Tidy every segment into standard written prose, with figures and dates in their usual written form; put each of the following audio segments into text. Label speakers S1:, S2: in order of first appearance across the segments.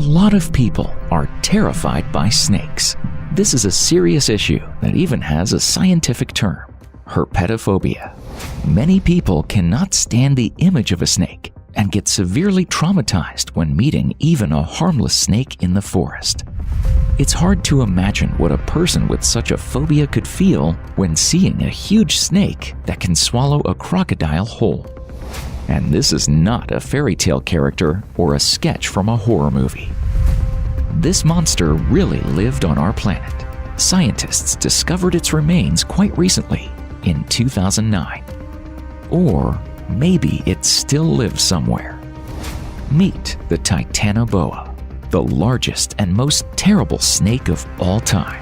S1: lot of people are terrified by snakes. This is a serious issue that even has a scientific term: herpetophobia. Many people cannot stand the image of a snake and get severely traumatized when meeting even a harmless snake in the forest. It's hard to imagine what a person with such a phobia could feel when seeing a huge snake that can swallow a crocodile whole. And this is not a fairy tale character or a sketch from a horror movie. This monster really lived on our planet. Scientists discovered its remains quite recently, in 2009. Or maybe it still lives somewhere. Meet the Titanoboa, the largest and most terrible snake of all time.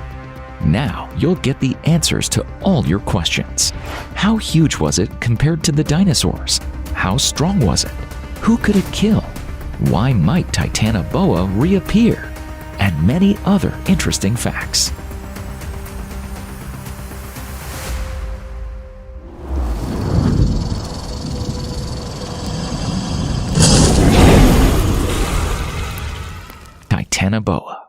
S1: Now you'll get the answers to all your questions. How huge was it compared to the dinosaurs? How strong was it? Who could it kill? Why might Titanoboa reappear? And many other interesting facts. Titanoboa.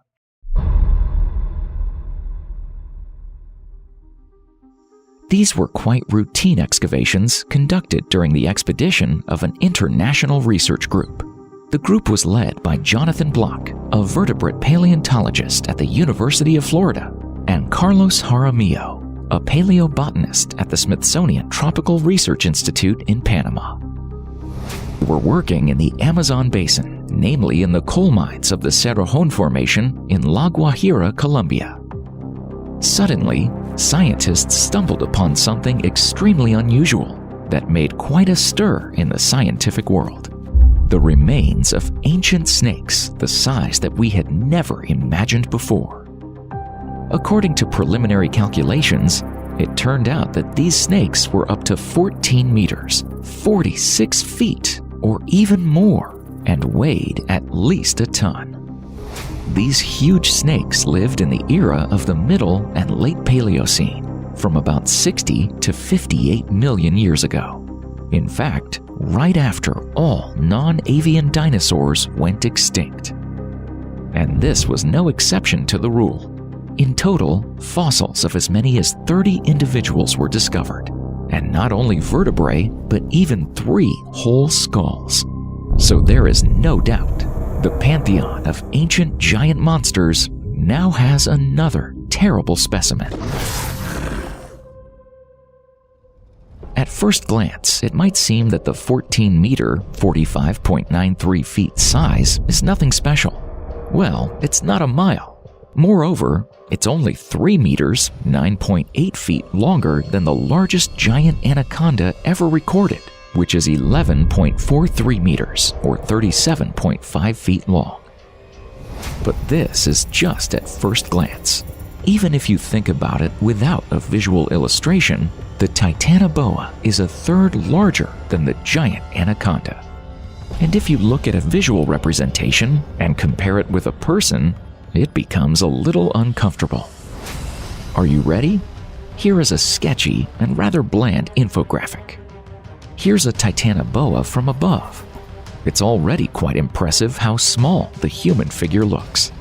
S1: These were quite routine excavations conducted during the expedition of an international research group. The group was led by Jonathan Block, a vertebrate paleontologist at the University of Florida, and Carlos Jaramillo, a paleobotanist at the Smithsonian Tropical Research Institute in Panama. They were working in the Amazon basin, namely in the coal mines of the Cerrejón Formation in La Guajira, Colombia. Suddenly, scientists stumbled upon something extremely unusual that made quite a stir in the scientific world: the remains of ancient snakes the size that we had never imagined before. According to preliminary calculations, it turned out that these snakes were up to 14 meters, 46 feet, or even more, and weighed at least a ton. These huge snakes lived in the era of the Middle and Late Paleocene, from about 60 to 58 million years ago. In fact, right after all non-avian dinosaurs went extinct. And this was no exception to the rule. In total, fossils of as many as 30 individuals were discovered, and not only vertebrae, but even 3 whole skulls. So there is no doubt the pantheon of ancient giant monsters now has another terrible specimen. At first glance, it might seem that the 14-meter, 45.93 feet size is nothing special. Well, it's not a mile. Moreover, it's only 3 meters, 9.8 feet longer than the largest giant anaconda ever recorded, which is 11.43 meters, or 37.5 feet long. But this is just at first glance. Even if you think about it without a visual illustration, the Titanoboa is a third larger than the giant anaconda. And if you look at a visual representation and compare it with a person, it becomes a little uncomfortable. Are you ready? Here is a sketchy and rather bland infographic. Here's a Titanoboa from above. It's already quite impressive how small the human figure looks.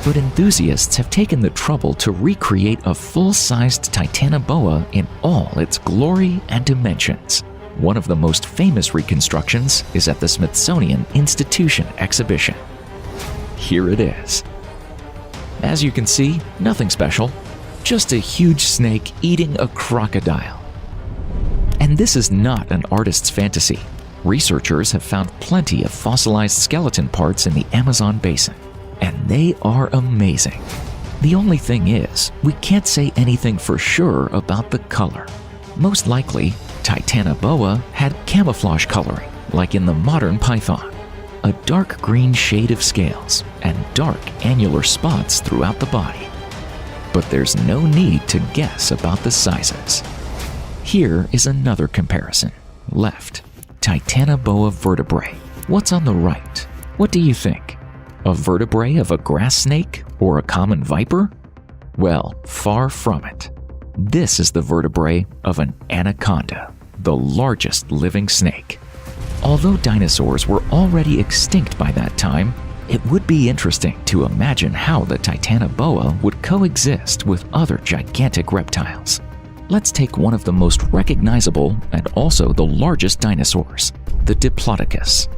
S1: But enthusiasts have taken the trouble to recreate a full-sized Titanoboa in all its glory and dimensions. One of the most famous reconstructions is at the Smithsonian Institution exhibition. Here it is. As you can see, nothing special, just a huge snake eating a crocodile. And this is not an artist's fantasy. Researchers have found plenty of fossilized skeleton parts in the Amazon basin, and they are amazing. The only thing is, we can't say anything for sure about the color. Most likely, Titanoboa had camouflage coloring, like in the modern python. A dark green shade of scales and dark annular spots throughout the body. But there's no need to guess about the sizes. Here is another comparison. Left, Titanoboa vertebrae. What's on the right? What do you think? A vertebrae of a grass snake or a common viper? Well, far from it. This is the vertebrae of an anaconda, the largest living snake. Although dinosaurs were already extinct by that time, It would be interesting to imagine how the Titanoboa would coexist with other gigantic reptiles. Let's take one of the most recognizable and also the largest dinosaurs, the Diplodocus.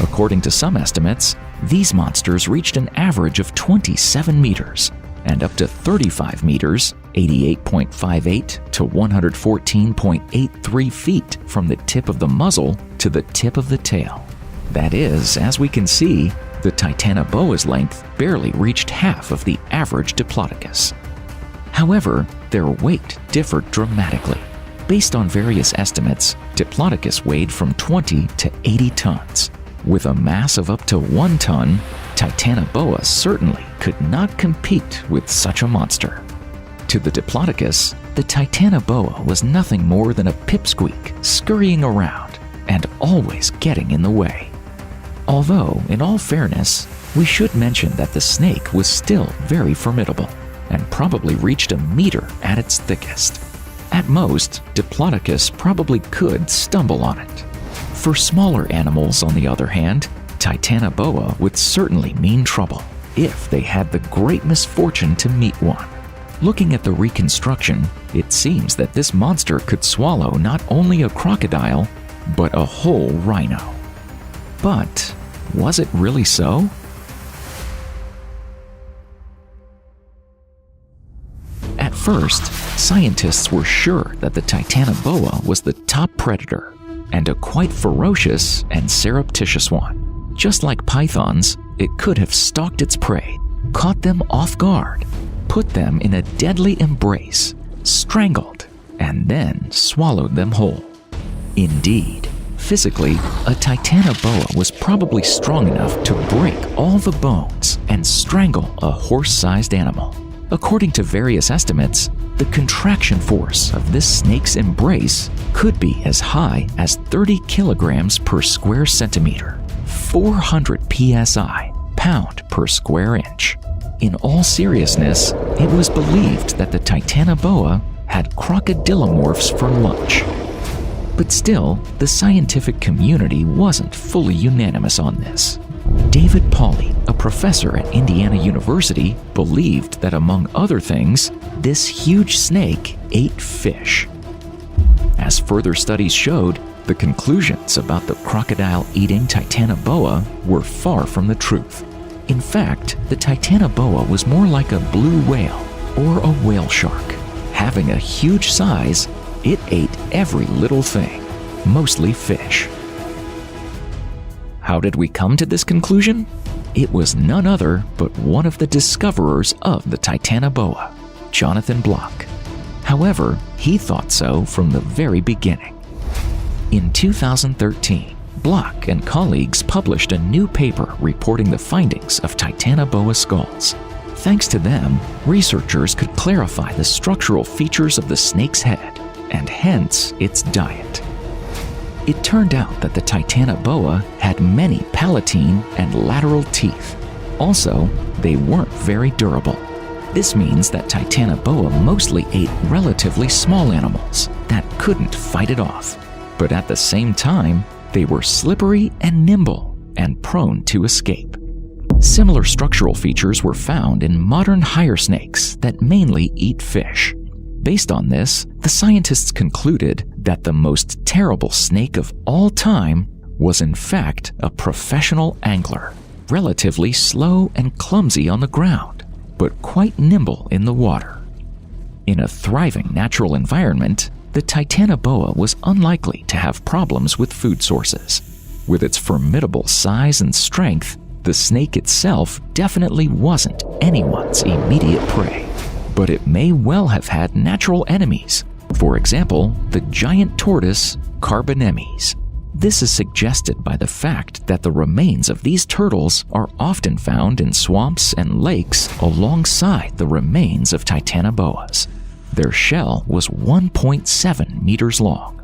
S1: According to some estimates, these monsters reached an average of 27 meters and up to 35 meters, 88.58 to 114.83 feet from the tip of the muzzle to the tip of the tail. That is, as we can see, the Titanoboa's length barely reached half of the average Diplodocus. However, their weight differed dramatically. Based on various estimates, Diplodocus weighed from 20 to 80 tons. With a mass of up to 1 ton, Titanoboa certainly could not compete with such a monster. To the Diplodocus, the Titanoboa was nothing more than a pipsqueak scurrying around and always getting in the way. Although, in all fairness, we should mention that the snake was still very formidable and probably reached a meter at its thickest. At most, Diplodocus probably could stumble on it. For smaller animals, on the other hand, Titanoboa would certainly mean trouble if they had the great misfortune to meet one. Looking at the reconstruction, it seems that this monster could swallow not only a crocodile, but a whole rhino. But was it really so? At first, scientists were sure that the Titanoboa was the top predator, and a quite ferocious and surreptitious one. Just like pythons, it could have stalked its prey, caught them off guard, put them in a deadly embrace, strangled, and then swallowed them whole. Indeed, physically, a Titanoboa was probably strong enough to break all the bones and strangle a horse-sized animal. According to various estimates, the contraction force of this snake's embrace could be as high as 30 kilograms per square centimeter, 400 psi, pound per square inch. In all seriousness, it was believed that the Titanoboa had crocodilomorphs for lunch. But still, the scientific community wasn't fully unanimous on this. David Pauly, a professor at Indiana University, believed that among other things, this huge snake ate fish. As further studies showed, the conclusions about the crocodile-eating Titanoboa were far from the truth. In fact, the Titanoboa was more like a blue whale or a whale shark. Having a huge size, it ate every little thing, mostly fish. How did we come to this conclusion? It was none other but one of the discoverers of the Titanoboa, Jonathan Bloch. However, he thought so from the very beginning. In 2013, Bloch and colleagues published a new paper reporting the findings of Titanoboa skulls. Thanks to them, researchers could clarify the structural features of the snake's head and hence its diet. It turned out that the Titanoboa had many palatine and lateral teeth. Also, they weren't very durable. This means that Titanoboa mostly ate relatively small animals that couldn't fight it off. But at the same time, they were slippery and nimble and prone to escape. Similar structural features were found in modern higher snakes that mainly eat fish. Based on this, the scientists concluded that the most terrible snake of all time was in fact a professional angler, relatively slow and clumsy on the ground, but quite nimble in the water. In a thriving natural environment, the Titanoboa was unlikely to have problems with food sources. With its formidable size and strength, the snake itself definitely wasn't anyone's immediate prey. But it may well have had natural enemies. For example, the giant tortoise Carbonemys. This is suggested by the fact that the remains of these turtles are often found in swamps and lakes alongside the remains of Titanoboas. Their shell was 1.7 meters long.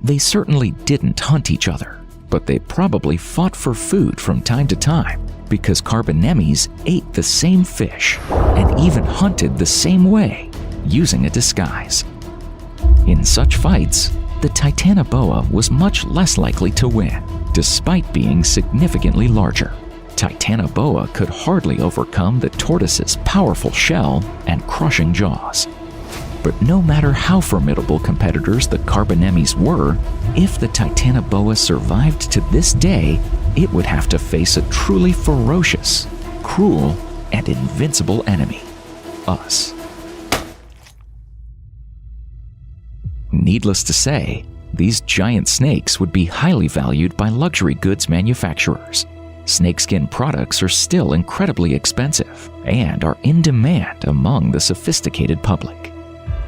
S1: They certainly didn't hunt each other, but they probably fought for food from time to time because Carbonemys ate the same fish and even hunted the same way, using a disguise. In such fights, the Titanoboa was much less likely to win, despite being significantly larger. Titanoboa could hardly overcome the tortoise's powerful shell and crushing jaws. But no matter how formidable competitors the Carbonemes were, if the Titanoboa survived to this day, it would have to face a truly ferocious, cruel, and invincible enemy: us. Needless to say, these giant snakes would be highly valued by luxury goods manufacturers. Snakeskin products are still incredibly expensive and are in demand among the sophisticated public.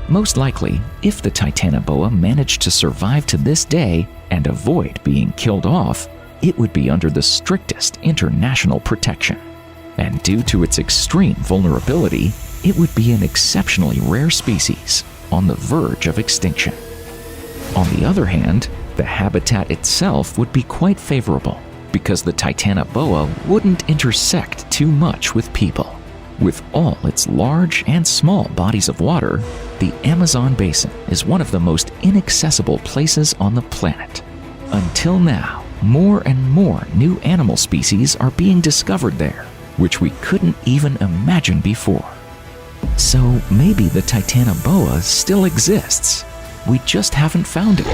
S1: Most likely, if the Titanoboa managed to survive to this day and avoid being killed off, it would be under the strictest international protection. And due to its extreme vulnerability, it would be an exceptionally rare species on the verge of extinction. On the other hand, the habitat itself would be quite favorable because the Titanoboa wouldn't intersect too much with people. With all its large and small bodies of water, the Amazon basin is one of the most inaccessible places on the planet. Until now, more and more new animal species are being discovered there, which we couldn't even imagine before. So maybe the Titanoboa still exists. We just haven't found it.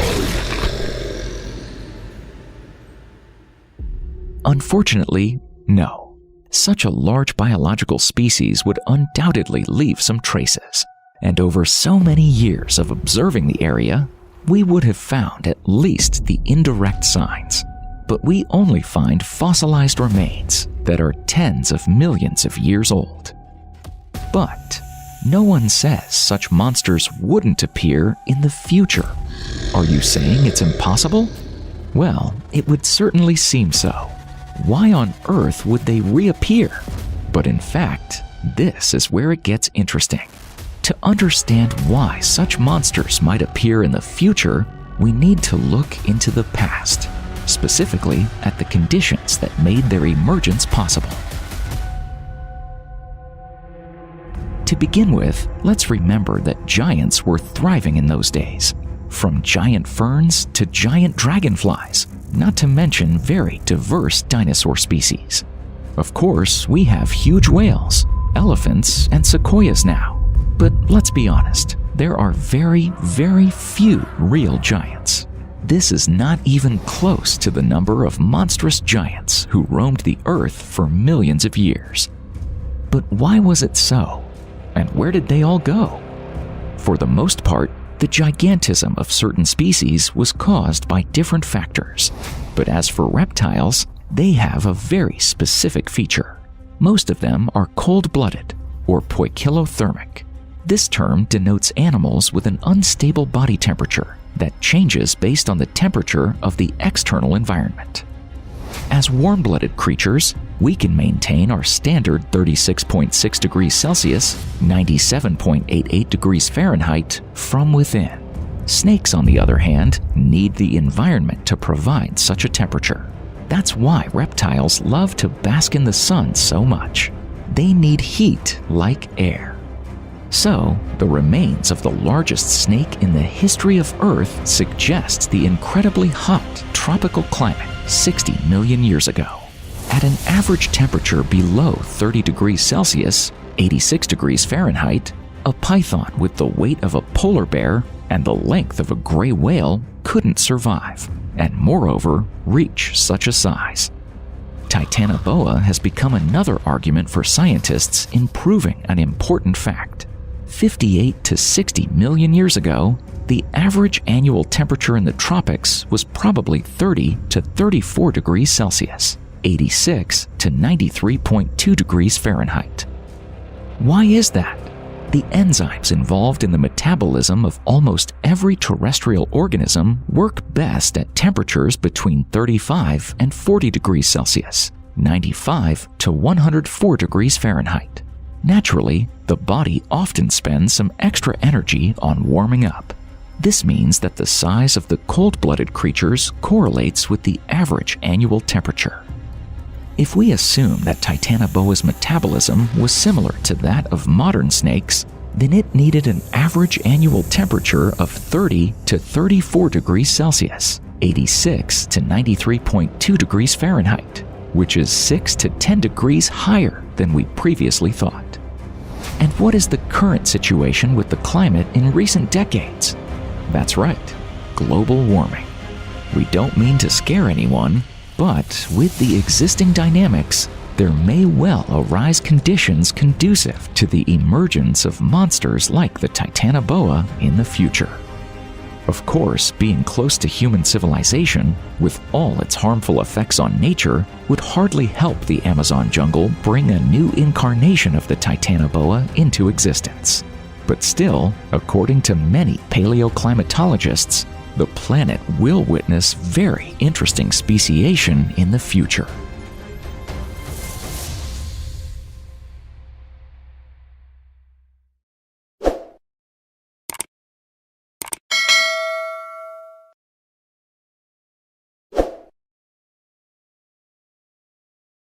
S1: Unfortunately, no. Such a large biological species would undoubtedly leave some traces. And over so many years of observing the area, we would have found at least the indirect signs. But we only find fossilized remains that are tens of millions of years old. But no one says such monsters wouldn't appear in the future. Are you saying it's impossible? Well, it would certainly seem so. Why on earth would they reappear? But in fact, this is where it gets interesting. To understand why such monsters might appear in the future, we need to look into the past, specifically at the conditions that made their emergence possible. To begin with, let's remember that giants were thriving in those days, from giant ferns to giant dragonflies, not to mention very diverse dinosaur species. Of course, we have huge whales, elephants, and sequoias now. But let's be honest, there are very, very few real giants. This is not even close to the number of monstrous giants who roamed the earth for millions of years. But why was it so? And where did they all go? For the most part, the gigantism of certain species was caused by different factors. But as for reptiles, they have a very specific feature. Most of them are cold-blooded or poikilothermic. This term denotes animals with an unstable body temperature that changes based on the temperature of the external environment. As warm-blooded creatures, we can maintain our standard 36.6 degrees Celsius, 97.88 degrees Fahrenheit from within. Snakes, on the other hand, need the environment to provide such a temperature. That's why reptiles love to bask in the sun so much. They need heat like air. So, the remains of the largest snake in the history of Earth suggests the incredibly hot tropical climate 60 million years ago. At an average temperature below 30 degrees Celsius, 86 degrees Fahrenheit, a python with the weight of a polar bear and the length of a gray whale couldn't survive, and moreover, reach such a size. Titanoboa has become another argument for scientists in proving an important fact. 58 to 60 million years ago, the average annual temperature in the tropics was probably 30 to 34 degrees Celsius, 86 to 93.2 degrees Fahrenheit. Why is that? The enzymes involved in the metabolism of almost every terrestrial organism work best at temperatures between 35 and 40 degrees Celsius, 95 to 104 degrees Fahrenheit. Naturally, the body often spends some extra energy on warming up. This means that the size of the cold-blooded creatures correlates with the average annual temperature. If we assume that Titanoboa's metabolism was similar to that of modern snakes, then it needed an average annual temperature of 30 to 34 degrees Celsius, 86 to 93.2 degrees Fahrenheit. which is 6 to 10 degrees higher than we previously thought. And what is the current situation with the climate in recent decades? That's right, global warming. We don't mean to scare anyone, but with the existing dynamics, there may well arise conditions conducive to the emergence of monsters like the Titanoboa in the future. Of course, being close to human civilization, with all its harmful effects on nature, would hardly help the Amazon jungle bring a new incarnation of the Titanoboa into existence. But still, according to many paleoclimatologists, the planet will witness very interesting speciation in the future.